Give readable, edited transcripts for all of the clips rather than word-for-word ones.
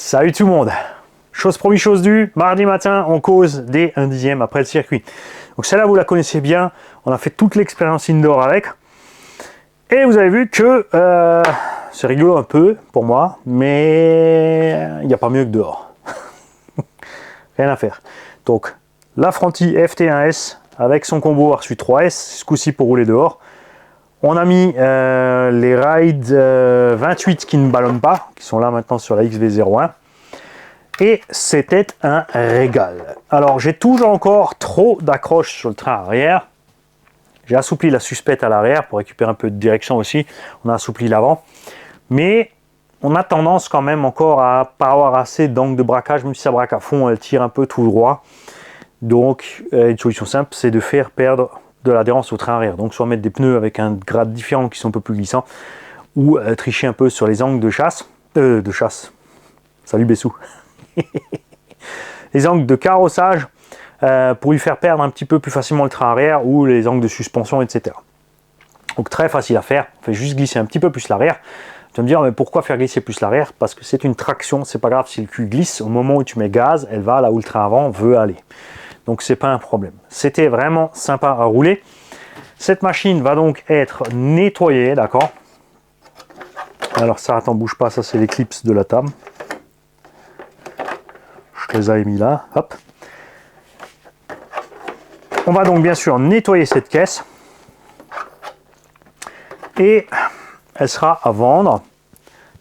Salut tout le monde. Chose promis, chose due, mardi matin, on cause des 1/10 après le circuit. Donc celle-là, vous la connaissez bien, on a fait toute l'expérience indoor avec. Et vous avez vu que c'est rigolo un peu pour moi, mais il n'y a pas mieux que dehors. Rien à faire. Donc la Fronti FT1S avec son combo Arsu 3S, ce coup-ci pour rouler dehors. On a mis les Ride 28 qui ne ballonnent pas, qui sont là maintenant sur la XV01. Et c'était un régal. Alors j'ai toujours encore trop d'accroches sur le train arrière. J'ai assoupli la suspette à l'arrière pour récupérer un peu de direction aussi. On a assoupli l'avant. Mais on a tendance quand même encore à pas avoir assez d'angle de braquage. Même si ça braque à fond, elle tire un peu tout droit. Donc une solution simple, c'est de faire perdre de l'adhérence au train arrière. Donc soit mettre des pneus avec un grade différent qui sont un peu plus glissants, ou tricher un peu sur les angles de chasse. Salut Bessou. Les angles de carrossage pour lui faire perdre un petit peu plus facilement le train arrière, ou les angles de suspension, etc. Donc très facile à faire. On fait juste glisser un petit peu plus l'arrière. Tu vas me dire, mais pourquoi faire glisser plus l'arrière? Parce que c'est une traction, c'est pas grave si le cul glisse, au moment où tu mets gaz, elle va là où le train avant veut aller. Donc c'est pas un problème. C'était vraiment sympa à rouler. Cette machine va donc être nettoyée, d'accord? Alors ça, attends, bouge pas, ça c'est les clips de la table. Je les ai mis là, hop. On va donc bien sûr nettoyer cette caisse. Et elle sera à vendre.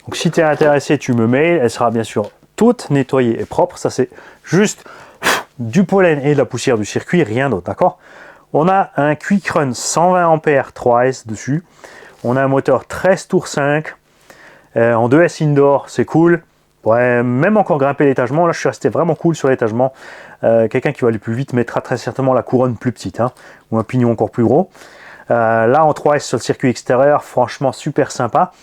Donc si tu es intéressé, tu me mails. Elle sera bien sûr toute nettoyée et propre. Ça c'est juste du pollen et de la poussière du circuit, rien d'autre, d'accord? On a un Quick Run 120 ampères 3S dessus. On a un moteur 13 tours 5 en 2S indoor, c'est cool. Ouais, même encore grimper l'étagement, là je suis resté vraiment cool sur l'étagement. Quelqu'un qui va aller plus vite mettra très certainement la couronne plus petite, hein, ou un pignon encore plus gros. Là en 3S sur le circuit extérieur, franchement super sympa.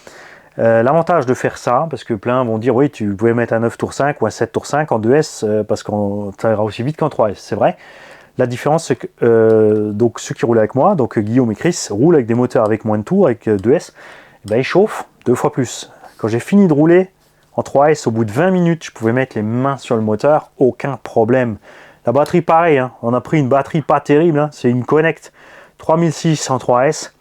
L'avantage de faire ça, parce que plein vont dire oui, tu pouvais mettre un 9 tours 5 ou un 7 tours 5 en 2S parce qu'on ça ira aussi vite qu'en 3S, c'est vrai. La différence, c'est que donc ceux qui roulent avec moi, donc Guillaume et Chris, roulent avec des moteurs avec moins de tours, avec 2S, et ben, ils chauffent 2 fois plus. Quand j'ai fini de rouler en 3S, au bout de 20 minutes, je pouvais mettre les mains sur le moteur, aucun problème. La batterie, pareil, hein, on a pris une batterie pas terrible, hein, c'est une Connect 3006 en 3S,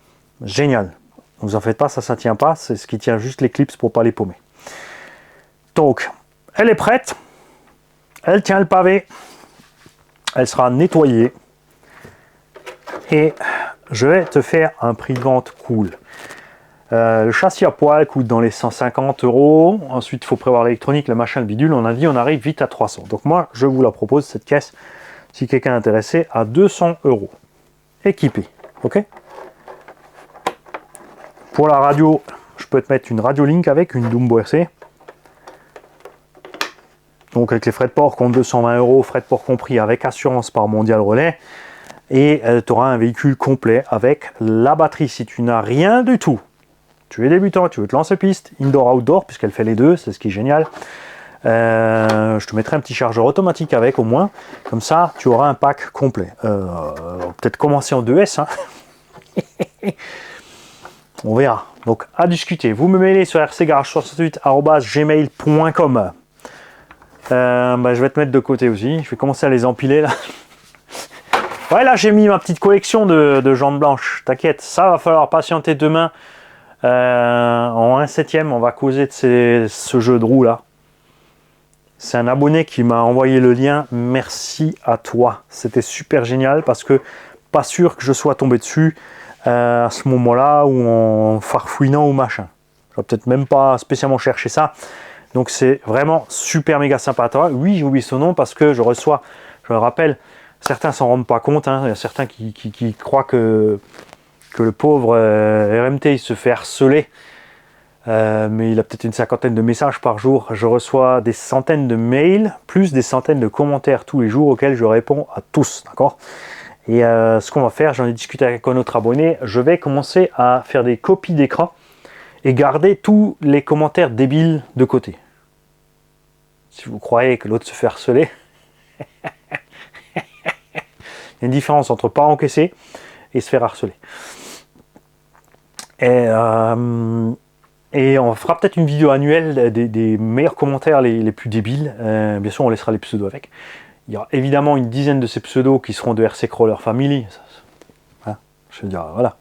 génial. Ne vous en faites pas, ça ne tient pas, c'est ce qui tient juste les clips pour ne pas les paumer. Donc, elle est prête, elle tient le pavé, elle sera nettoyée et je vais te faire un prix de vente cool. Le châssis à poil coûte dans les 150 €. Ensuite, il faut prévoir l'électronique, le machin, le bidule. On a dit on arrive vite à 300. Donc moi, je vous la propose, cette caisse, si quelqu'un est intéressé, à 200 €. Équipée, ok? Pour la radio, je peux te mettre une Radio Link avec une Dumbo RC. Donc avec les frais de port, compte 220 €, frais de port compris, avec assurance par Mondial Relais. Et tu auras un véhicule complet avec la batterie. Si tu n'as rien du tout, tu es débutant, tu veux te lancer piste, indoor-outdoor, puisqu'elle fait les deux, c'est ce qui est génial. Je te mettrai un petit chargeur automatique avec au moins, comme ça tu auras un pack complet. Peut-être commencer en 2S, hein. On verra. Donc à discuter. Vous me mailez sur rcgarage68@gmail.com. Je vais te mettre de côté aussi. Je vais commencer à les empiler là. Ouais, là j'ai mis ma petite collection de jantes blanches. T'inquiète, ça va falloir patienter demain. En 1/7, on va causer de ce jeu de roue là. C'est un abonné qui m'a envoyé le lien. Merci à toi. C'était super génial parce que pas sûr que je sois tombé dessus à ce moment-là ou en farfouinant ou machin. Je vais peut-être même pas spécialement chercher ça. Donc c'est vraiment super méga sympa à toi. Oui, j'ai oublié son nom parce que je reçois, je le rappelle, certains s'en rendent pas compte. Hein. Il y a certains qui croient que le pauvre RMT il se fait harceler. Mais il a peut-être une 50aine de messages par jour. Je reçois des centaines de mails, plus des centaines de commentaires tous les jours auxquels je réponds à tous, d'accord? Et ce qu'on va faire, j'en ai discuté avec un autre abonné, je vais commencer à faire des copies d'écran et garder tous les commentaires débiles de côté. Si vous croyez que l'autre se fait harceler, il y a une différence entre pas encaisser et se faire harceler. Et Et on fera peut-être une vidéo annuelle des meilleurs commentaires les plus débiles. Bien sûr, on laissera les pseudos avec. Il y aura évidemment une dizaine de ces pseudos qui seront de RC Crawler Family. Hein, je veux dire, voilà.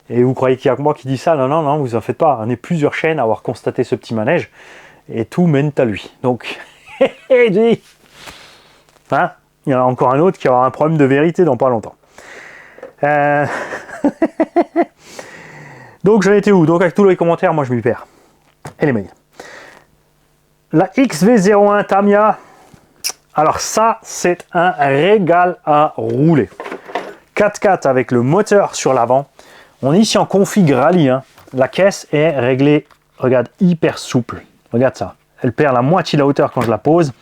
Et vous croyez qu'il y a que moi qui dis ça? Non, non, non, vous en faites pas. On est plusieurs chaînes à avoir constaté ce petit manège. Et tout mène à lui. Donc, hein, il y en a encore un autre qui aura un problème de vérité dans pas longtemps. Donc, j'en étais où? Donc, avec tous les commentaires, moi je m'y perds. Et les mails. La XV01 Tamiya. Alors, ça, c'est un régal à rouler. 4x4 avec le moteur sur l'avant. On est ici en config rallye. Hein. La caisse est réglée, regarde, hyper souple. Regarde ça. Elle perd la moitié de la hauteur quand je la pose.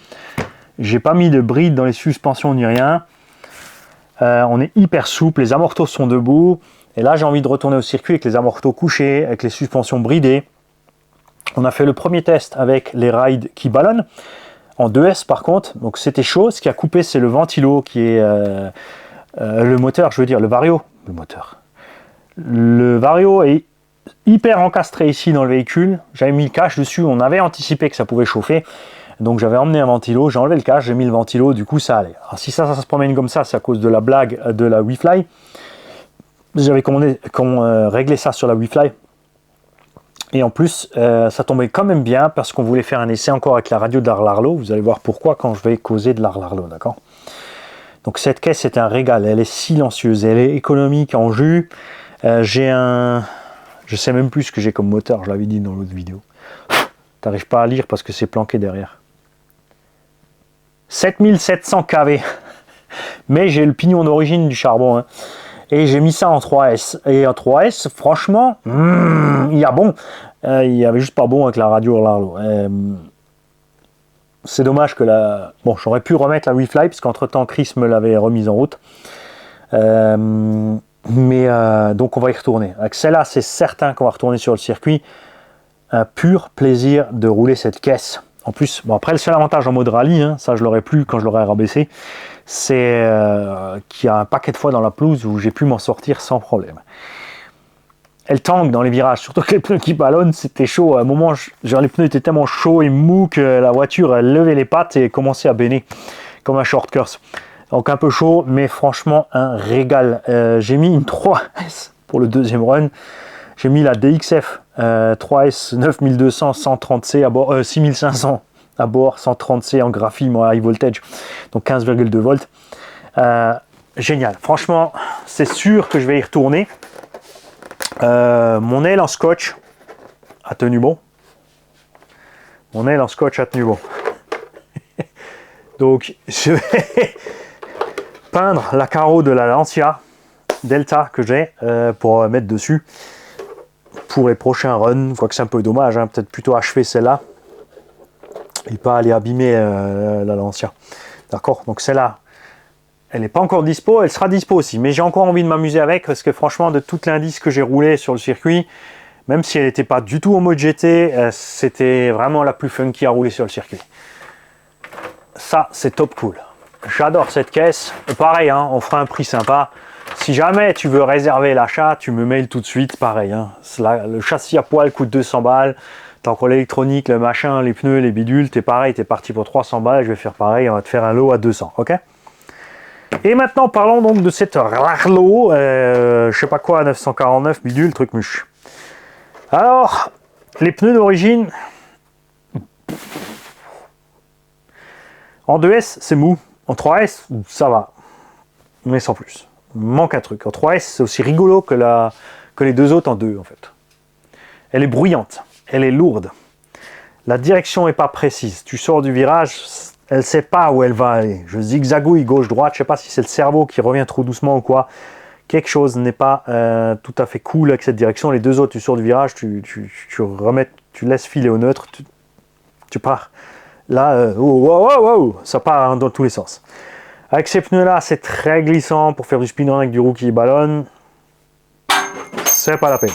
J'ai pas mis de bride dans les suspensions ni rien. On est hyper souple. Les amortos sont debout. Et là, j'ai envie de retourner au circuit avec les amortos couchés, avec les suspensions bridées. On a fait le premier test avec les rides qui ballonnent. En 2S par contre. Donc c'était chaud. Ce qui a coupé, c'est le ventilo qui est... le moteur, je veux dire, le vario. Le moteur. Le vario est hyper encastré ici dans le véhicule. J'avais mis le cache dessus, on avait anticipé que ça pouvait chauffer. Donc j'avais emmené un ventilo, j'ai enlevé le cache, j'ai mis le ventilo, du coup ça allait. Alors si ça se promène comme ça, c'est à cause de la blague de la WeFly. J'avais réglé ça sur la WeFly. Et en plus, ça tombait quand même bien parce qu'on voulait faire un essai encore avec la radio de l'Arlarlo. Vous allez voir pourquoi quand je vais causer de l'Arlarlo, d'accord? Donc cette caisse est un régal, elle est silencieuse, elle est économique en jus. J'ai un... Je sais même plus ce que j'ai comme moteur, je l'avais dit dans l'autre vidéo. T'arrives pas à lire parce que c'est planqué derrière. 7700 kV. Mais j'ai le pignon d'origine du charbon. Hein. Et j'ai mis ça en 3S. Et en 3S, franchement, il y a bon. Il y avait juste pas bon avec la radio Larlo. C'est dommage que la... Bon, j'aurais pu remettre la WeFly parce qu'entre temps, Chris me l'avait remise en route. Donc on va y retourner. Avec celle-là, c'est certain qu'on va retourner sur le circuit. Un pur plaisir de rouler cette caisse. En plus, bon après le seul avantage en mode rallye, hein, ça je l'aurais plus quand je l'aurais rabaissé, c'est qu'il y a un paquet de fois dans la pelouse où j'ai pu m'en sortir sans problème. Elle tangue dans les virages, surtout que les pneus qui ballonnent, c'était chaud. À un moment, genre, les pneus étaient tellement chauds et mous que la voiture elle levait les pattes et commençait à béner comme un short course. Donc un peu chaud, mais franchement un régal. J'ai mis une 3S pour le deuxième run. J'ai mis la DXF 3S 9200 130C à bord, 6500 à bord, 130C en graphime en high voltage, donc 15,2 volts. Génial. Franchement, c'est sûr que je vais y retourner. Mon aile en scotch a tenu bon. Mon aile en scotch a tenu bon. Donc je vais peindre la carreau de la Lancia Delta que j'ai pour mettre dessus pour les prochains runs, quoique c'est un peu dommage, hein, peut-être plutôt achever celle-là et pas aller abîmer la Lancia. D'accord, donc celle-là, elle n'est pas encore dispo, elle sera dispo aussi, mais j'ai encore envie de m'amuser avec parce que franchement, de toute l'indice que j'ai roulé sur le circuit, même si elle n'était pas du tout en mode GT, c'était vraiment la plus funky à rouler sur le circuit. Ça, c'est top cool. J'adore cette caisse. Et pareil, hein, on fera un prix sympa. Si jamais tu veux réserver l'achat, tu me mails tout de suite. Pareil, hein. Le châssis à poil coûte 200 balles. T'as encore l'électronique, le machin, les pneus, les bidules. T'es pareil, t'es parti pour 300 balles. Je vais faire pareil, on va te faire un lot à 200. Ok? Et maintenant, parlons donc de cette Larlo. Je sais pas quoi, 949 bidule, truc mûche. Alors, les pneus d'origine. En 2S, c'est mou. En 3S, ça va. Mais sans plus. Il manque un truc. En 3S, c'est aussi rigolo que les deux autres en 2, en fait. Elle est bruyante. Elle est lourde. La direction n'est pas précise. Tu sors du virage, elle ne sait pas où elle va aller. Je zigzagouille gauche-droite. Je ne sais pas si c'est le cerveau qui revient trop doucement ou quoi. Quelque chose n'est pas tout à fait cool avec cette direction. Les deux autres, tu sors du virage, tu laisses filer au neutre, tu pars. Là, ça part dans tous les sens. Avec ces pneus-là, c'est très glissant pour faire du speedrun avec du roue qui ballonne. C'est pas la peine.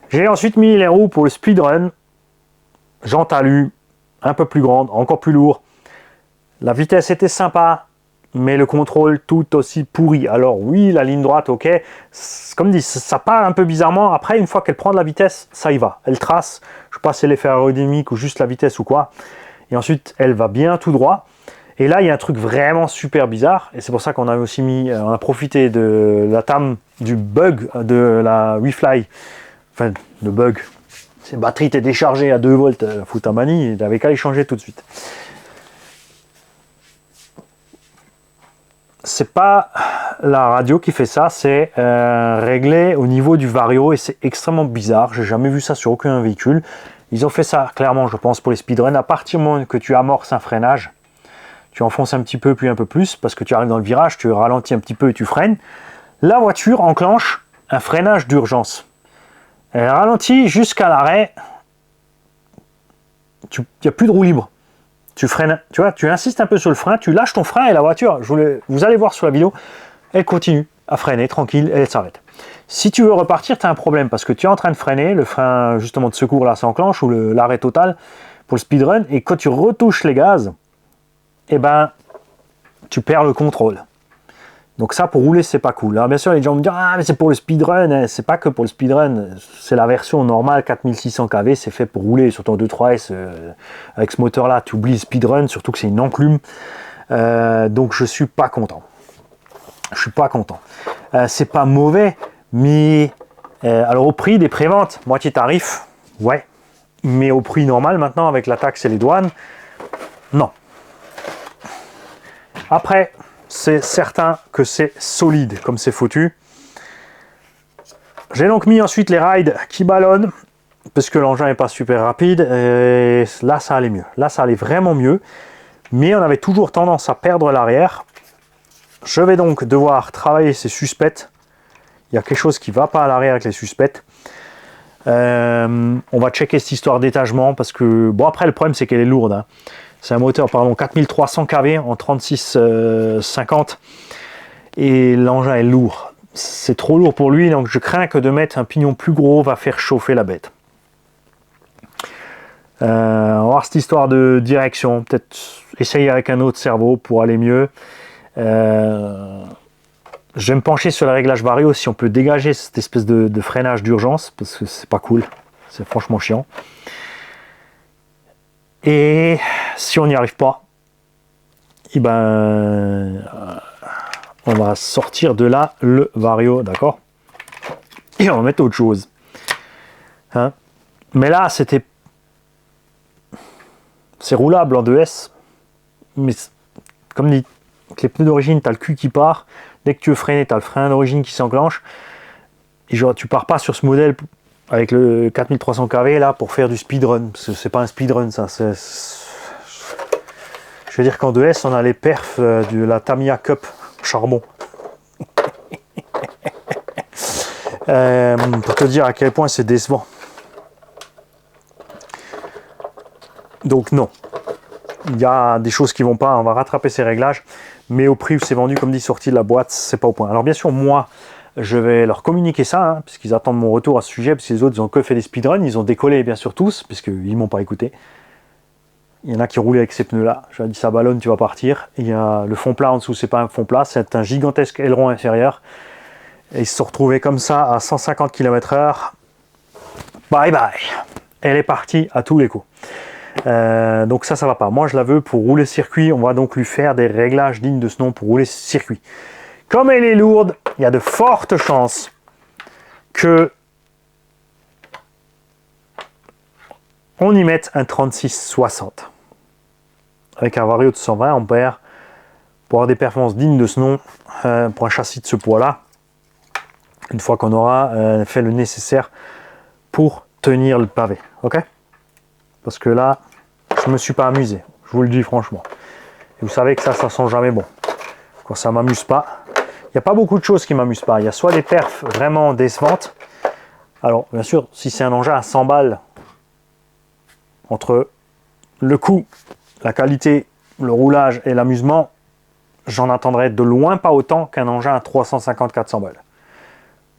J'ai ensuite mis les roues pour le speedrun. Jante alu, un peu plus grande, encore plus lourd. La vitesse était sympa. mais le contrôle tout aussi pourri. Alors oui, la ligne droite, ok, comme dit, ça part un peu bizarrement. Après, une fois qu'elle prend de la vitesse, ça y va. Elle trace, je sais pas si c'est l'effet aérodynamique ou juste la vitesse ou quoi. Et ensuite, elle va bien tout droit. Et là, il y a un truc vraiment super bizarre. Et c'est pour ça qu'on a aussi on a profité de la TAM, du bug de la WeFly. Enfin, le bug. Ces batteries étaient déchargées à 2 volts. Foutamani, il avait qu'à les changer tout de suite. C'est pas la radio qui fait ça, c'est réglé au niveau du vario et c'est extrêmement bizarre. J'ai jamais vu ça sur aucun véhicule. Ils ont fait ça clairement, je pense, pour les speedruns. À partir du moment que tu amorces un freinage, tu enfonces un petit peu puis un peu plus parce que tu arrives dans le virage, tu ralentis un petit peu et tu freines. La voiture enclenche un freinage d'urgence. Elle ralentit jusqu'à l'arrêt. Il n'y a plus de roue libre. Tu freines, tu vois, tu insistes un peu sur le frein, tu lâches ton frein et la voiture, vous allez voir sur la vidéo, elle continue à freiner tranquille et elle s'arrête. Si tu veux repartir, tu as un problème parce que tu es en train de freiner, le frein justement de secours là s'enclenche ou l'arrêt total pour le speedrun et quand tu retouches les gaz, eh ben, tu perds le contrôle. Donc ça, pour rouler, c'est pas cool. Alors bien sûr, les gens me disent « Ah, mais c'est pour le speedrun. Hein. » C'est pas que pour le speedrun. C'est la version normale 4600 kV. C'est fait pour rouler sur ton 2.3S. Avec ce moteur-là, tu oublies le speedrun, surtout que c'est une enclume. Donc je suis pas content. Je suis pas content. C'est pas mauvais, mais... alors au prix des préventes, moitié tarif, ouais. Mais au prix normal, maintenant, avec la taxe et les douanes, non. Après... c'est certain que c'est solide comme c'est foutu. J'ai donc mis ensuite les rides qui ballonnent parce que l'engin n'est pas super rapide et là ça allait mieux. Là ça allait vraiment mieux, mais on avait toujours tendance à perdre l'arrière. Je vais donc devoir travailler ces suspects. Il y a quelque chose qui ne va pas à l'arrière avec les suspects. On va checker cette histoire d'étagement parce que bon, après le problème c'est qu'elle est lourde, hein. C'est un moteur, pardon, 4300 kV en 3650 et l'engin est lourd. C'est trop lourd pour lui, donc je crains que de mettre un pignon plus gros va faire chauffer la bête. On va voir cette histoire de direction, peut-être essayer avec un autre cerveau pour aller mieux. Je vais me pencher sur le réglage vario si on peut dégager cette espèce de freinage d'urgence parce que c'est pas cool, c'est franchement chiant. Et si on n'y arrive pas, eh ben, on va sortir de là le vario, d'accord? Et on va mettre autre chose. Hein? Mais là, c'est roulable en 2S, mais comme dit, avec les pneus d'origine, tu as le cul qui part. Dès que tu veux freiner, tu as le frein d'origine qui s'enclenche. Et genre, tu pars pas sur ce modèle avec le 4300 kV là pour faire du speedrun. C'est pas un speedrun ça. Je veux dire qu'en 2S, on a les perfs de la Tamiya Cup charbon. Pour te dire à quel point c'est décevant. Donc non. Il y a des choses qui vont pas, on va rattraper ces réglages. Mais au prix où c'est vendu, comme dit, sorti de la boîte, c'est pas au point. Alors bien sûr, moi, je vais leur communiquer ça, hein, puisqu'ils attendent mon retour à ce sujet, parce que les autres, ils ont que fait des speedruns, ils ont décollé bien sûr tous, puisqu'ils m'ont pas écouté. Il y en a qui roulaient avec ces pneus-là. Je leur ai dit, ça ballonne, tu vas partir. Il y a le fond plat en dessous, c'est pas un fond plat, c'est un gigantesque aileron inférieur. Et ils se sont retrouvés comme ça à 150 km/h. Bye bye. Elle est partie à tous les coups. Donc ça va pas. Moi, je la veux pour rouler circuit. On va donc lui faire des réglages dignes de ce nom pour rouler circuit. Comme elle est lourde, il y a de fortes chances que on y mette un 3660 avec un vario de 120 ampères pour avoir des performances dignes de ce nom pour un châssis de ce poids-là. Une fois qu'on aura fait le nécessaire pour tenir le pavé, ok? Parce que là, je me suis pas amusé, je vous le dis franchement. Et vous savez que ça sent jamais bon. Quand ça m'amuse pas, il n'y a pas beaucoup de choses qui m'amusent pas. Il y a soit des perfs vraiment décevantes. Alors, bien sûr, si c'est un engin à 100 balles, entre le coût, la qualité, le roulage et l'amusement, j'en attendrai de loin pas autant qu'un engin à 350-400 balles.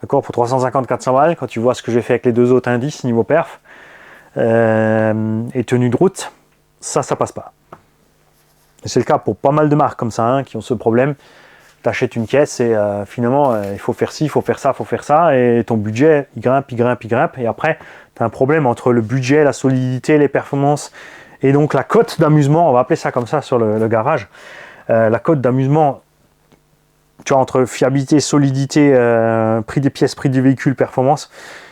D'accord? Pour 350-400 balles, quand tu vois ce que j'ai fait avec les deux autres indices niveau perf et tenue de route, ça passe pas. Et c'est le cas pour pas mal de marques comme ça, hein, qui ont ce problème. Tu achètes une caisse et finalement, il faut faire ci, il faut faire ça, il faut faire ça, et ton budget, il grimpe, il grimpe, il grimpe, et après, tu as un problème entre le budget, la solidité, les performances, et donc la cote d'amusement, on va appeler ça comme ça sur le garage, la cote d'amusement, tu vois, entre fiabilité, solidité, prix des pièces, prix du véhicule, performance,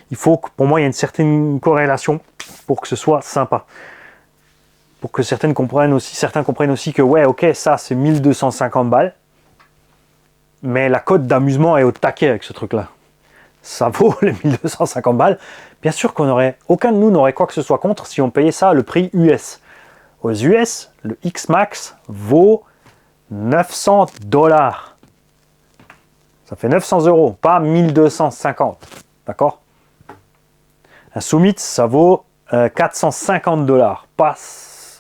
il faut que, pour moi, il y a une certaine corrélation pour que ce soit sympa. Pour que certains comprennent aussi que, ouais, ok, ça, c'est 1250 balles, mais la cote d'amusement est au taquet avec ce truc-là. Ça vaut les 1250 balles. Bien sûr aucun de nous n'aurait quoi que ce soit contre si on payait ça le prix US. Aux US, le X-Max vaut 900 $. Ça fait 900 €, pas 1250. D'accord? Un Summit, ça vaut 450 $. Pas...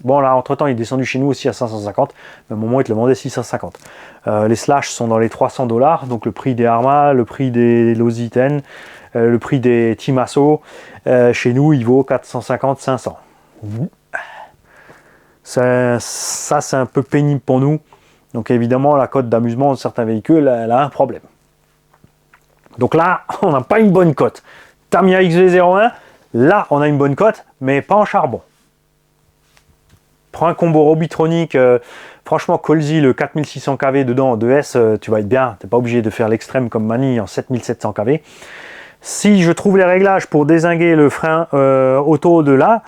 Bon, là, entre-temps, il est descendu chez nous aussi à 550. Mais à un moment, il te le vendait 650. Les Slash sont dans les 300 $. Donc, le prix des Arma, le prix des Lositen, le prix des Timasso. Chez nous, il vaut 450, 500. Ça, c'est un peu pénible pour nous. Donc, évidemment, la cote d'amusement de certains véhicules, elle a un problème. Donc là, on n'a pas une bonne cote. Tamiya XV01, là, on a une bonne cote, mais pas en charbon. Prends un combo Robitronic, franchement, Colzi, le 4600 kV dedans en 2S, tu vas être bien. Tu n'es pas obligé de faire l'extrême comme Mani en 7700 kV. Si je trouve les réglages pour dézinguer le frein auto de là,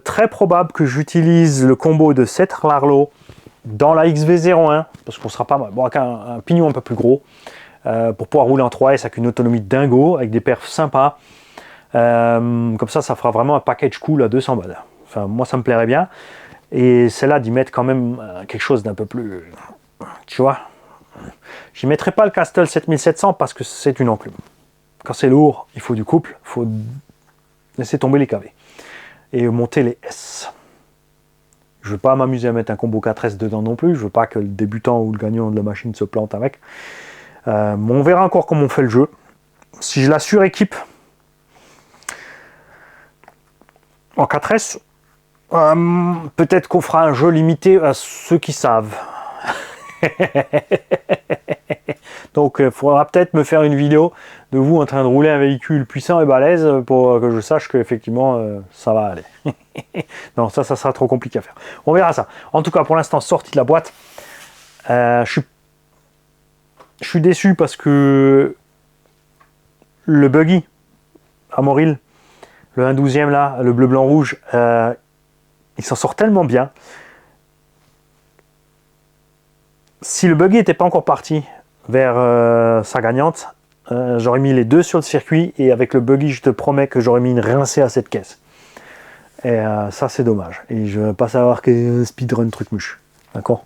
très probable que j'utilise le combo de cette Larlo dans la XV01, parce qu'on sera pas mal, bon, avec un pignon un peu plus gros, pour pouvoir rouler en 3S avec une autonomie de dingo, avec des perfs sympas. Comme ça fera vraiment un package cool à 200 balles. Enfin, moi, ça me plairait bien. Et celle-là, d'y mettre quand même quelque chose d'un peu plus... Tu vois, j'y mettrai pas le Castle 7700 parce que c'est une enclume. Quand c'est lourd, il faut du couple, il faut laisser tomber les KV. Et monter les S. Je ne veux pas m'amuser à mettre un combo 4S dedans non plus. Je ne veux pas que le débutant ou le gagnant de la machine se plante avec. On verra encore comment on fait le jeu. Si je la suréquipe en 4S, peut-être qu'on fera un jeu limité à ceux qui savent. Donc il faudra peut-être me faire une vidéo de vous en train de rouler un véhicule puissant et balèze pour que je sache qu'effectivement ça va aller. Non, ça sera trop compliqué à faire. On verra ça. En tout cas, pour l'instant, sorti de la boîte, je suis déçu parce que le buggy à Moril, le 1/12e là, le bleu blanc rouge, il s'en sort tellement bien. Si le buggy n'était pas encore parti vers sa gagnante, j'aurais mis les deux sur le circuit et avec le buggy, je te promets que j'aurais mis une rincée à cette caisse. Et ça, c'est dommage. Et je ne veux pas savoir que speedrun truc mouche. D'accord?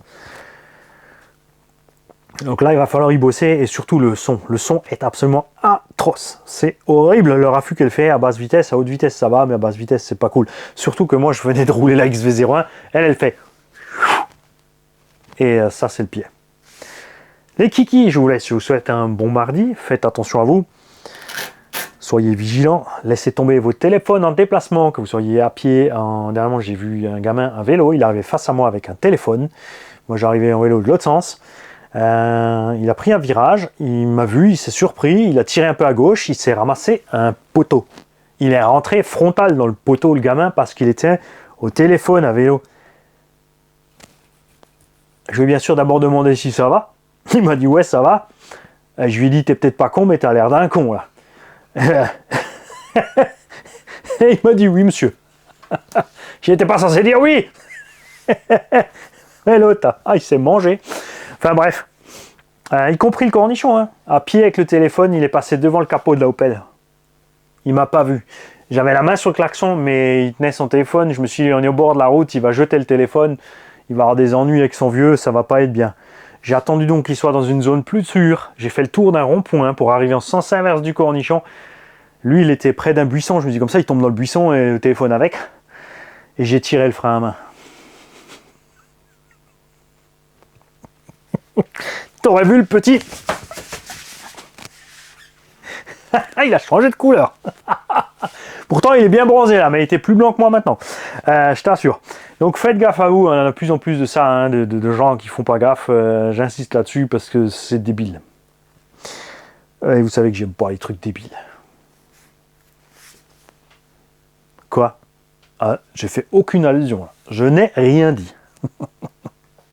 Donc là, il va falloir y bosser et surtout le son. Le son est absolument atroce. C'est horrible le raffut qu'elle fait à basse vitesse. À haute vitesse, ça va, mais à basse vitesse, c'est pas cool. Surtout que moi, je venais de rouler la XV01. Elle fait... Et ça, c'est le pied. Les kikis, je vous souhaite un bon mardi. Faites attention à vous. Soyez vigilants. Laissez tomber vos téléphones en déplacement, que vous soyez à pied. Dernièrement, j'ai vu un gamin, un vélo. Il arrivait face à moi avec un téléphone. Moi, j'arrivais en vélo de l'autre sens. Il a pris un virage. Il m'a vu, il s'est surpris. Il a tiré un peu à gauche. Il s'est ramassé un poteau. Il est rentré frontal dans le poteau, le gamin, parce qu'il était au téléphone à vélo. Je lui ai bien sûr d'abord demandé si ça va. Il m'a dit ouais, ça va. Je lui ai dit t'es peut-être pas con, mais t'as l'air d'un con là. Et il m'a dit oui, monsieur. J'étais pas censé dire oui. Mais l'autre, il s'est mangé. Enfin bref, y compris le cornichon. Hein. À pied avec le téléphone, il est passé devant le capot de la Opel. Il m'a pas vu. J'avais la main sur le klaxon, mais il tenait son téléphone. Je me suis dit on est au bord de la route, il va jeter le téléphone. Il va avoir des ennuis avec son vieux, ça va pas être bien. J'ai attendu donc qu'il soit dans une zone plus sûre. J'ai fait le tour d'un rond-point pour arriver en sens inverse du cornichon. Lui, il était près d'un buisson. Je me dis comme ça, il tombe dans le buisson et le téléphone avec. Et j'ai tiré le frein à main. T'aurais vu le petit? Il a changé de couleur. Pourtant, il est bien bronzé là, mais il était plus blanc que moi maintenant. Je t'assure. Donc faites gaffe à vous, on a de plus en plus de ça, hein, de gens qui font pas gaffe. J'insiste là-dessus parce que c'est débile. Et vous savez que j'aime pas les trucs débiles. Quoi? Ah, j'ai fait aucune allusion là. Je n'ai rien dit.